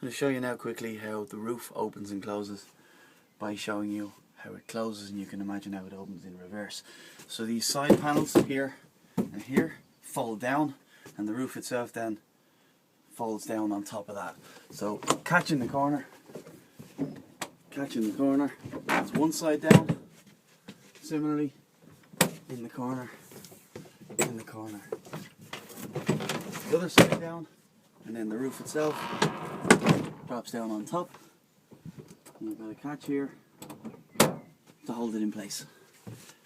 I'm going to show you now quickly how the roof opens and closes by showing you how it closes, and you can imagine how it opens in reverse. So these side panels here and here fold down, and the roof itself then folds down on top of that. So catching the corner, that's one side down. Similarly in the corner, the other side down, and then the roof itself drops down on top. And you've got a catch here to hold it in place.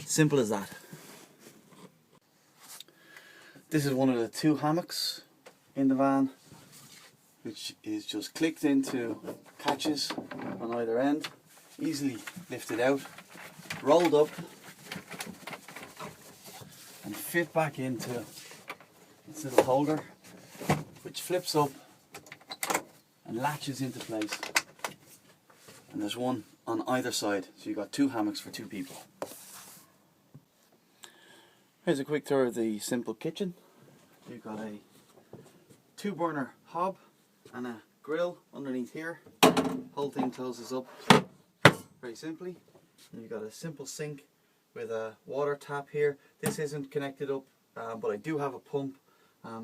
Simple as that. This is one of the two hammocks in the van, which is just clicked into catches on either end, easily lifted out, rolled up and fit back into its little holder, which flips up and latches into place. And there's one on either side, so you've got two hammocks for two people. Here's a quick tour of the simple kitchen. You've got a 2-burner hob and a grill underneath here. Whole thing closes up very simply. And you've got a simple sink with a water tap here. This isn't connected up, but I do have a pump,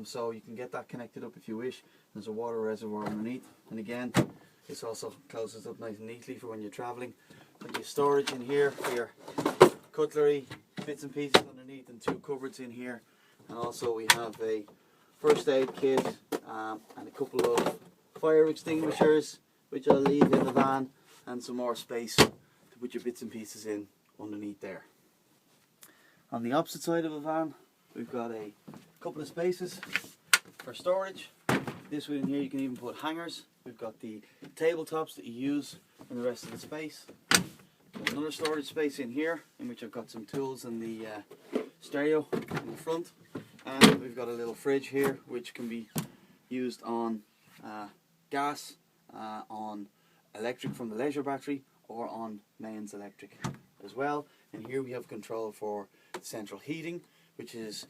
so you can get that connected up if you wish. There's a water reservoir underneath, and again, this also closes up nice and neatly for when you're travelling. Got your storage in here for your cutlery, bits and pieces underneath, and 2 cupboards in here. And also we have a first aid kit and a couple of fire extinguishers, which I'll leave in the van, and some more space to put your bits and pieces in underneath there. On the opposite side of the van, we've got a couple of spaces for storage. This one in here, you can even put hangers. We've got the tabletops that you use in the rest of the space. There's another storage space in here, in which I've got some tools and the stereo in the front. And we've got a little fridge here, which can be used on gas, on electric from the leisure battery, or on mains electric as well. And here we have control for central heating, which is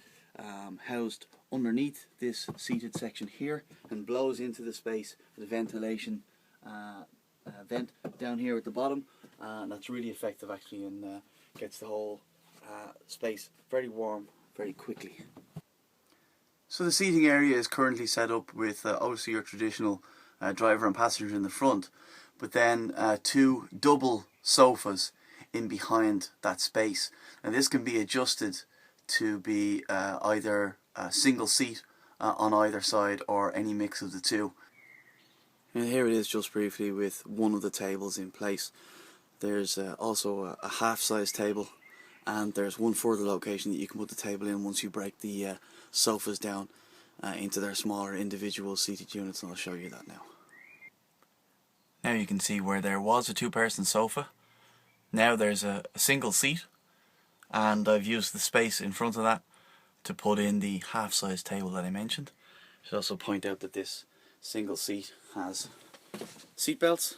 housed underneath this seated section here and blows into the space with a ventilation vent down here at the bottom, and that's really effective actually, and gets the whole space very warm very quickly. So the seating area is currently set up with obviously your traditional driver and passenger in the front, but then 2 double sofas in behind that space. And this can be adjusted to be either a single seat on either side, or any mix of the two. And here it is just briefly with one of the tables in place. There's also a half-size table, and there's one further location that you can put the table in once you break the sofas down into their smaller individual seated units, and I'll show you that now. Now you can see where there was a 2-person sofa. Now there's a single seat, and I've used the space in front of that to put in the half-size table that I mentioned. I should also point out that this single seat has seat belts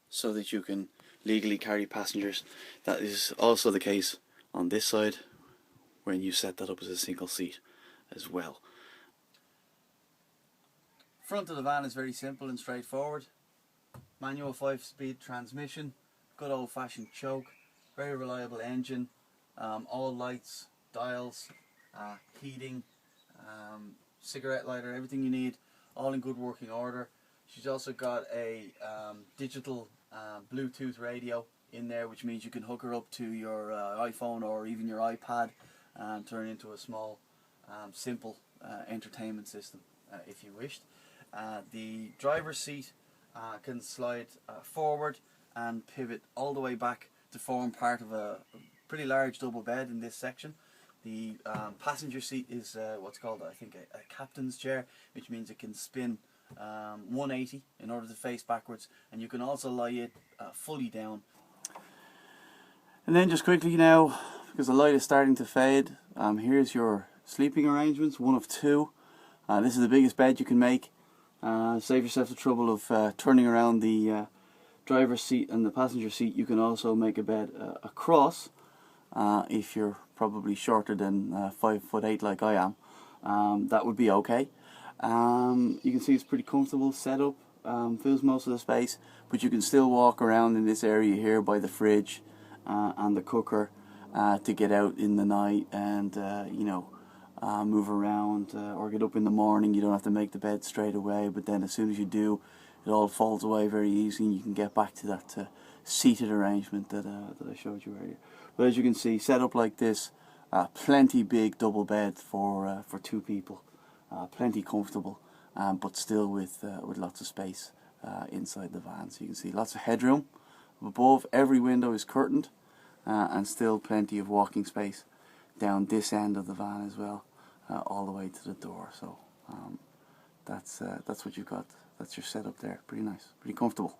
so that you can legally carry passengers. That is also the case on this side when you set that up as a single seat as well. Front of the van is very simple and straightforward. Manual 5-speed transmission, good old-fashioned choke, very reliable engine, all lights, dials, heating, cigarette lighter, everything you need, all in good working order. She's also got a digital Bluetooth radio in there, which means you can hook her up to your iPhone or even your iPad and turn it into a small, simple entertainment system if you wished. The driver's seat can slide forward and pivot all the way back to form part of a pretty large double bed in this section. The passenger seat is what's called, I think, a captain's chair, which means it can spin 180 in order to face backwards, and you can also lie it fully down. And then just quickly now, because the light is starting to fade, here's your sleeping arrangements, one of 2. This is the biggest bed you can make. Save yourself the trouble of turning around the driver's seat and the passenger seat. You can also make a bed across if you're probably shorter than 5'8" like I am. That would be okay. You can see it's pretty comfortable set up. fills most of the space, but you can still walk around in this area here by the fridge and the cooker to get out in the night and you know, move around or get up in the morning. You don't have to make the bed straight away, but then as soon as you do, it all falls away very easy and you can get back to that seated arrangement that I showed you earlier. But as you can see, set up like this, plenty big double bed for 2 people, plenty comfortable, but still with lots of space inside the van. So you can see lots of headroom above. Every window is curtained, and still plenty of walking space down this end of the van as well, all the way to the door. So that's what you've got. That's your setup there. Pretty nice, pretty comfortable.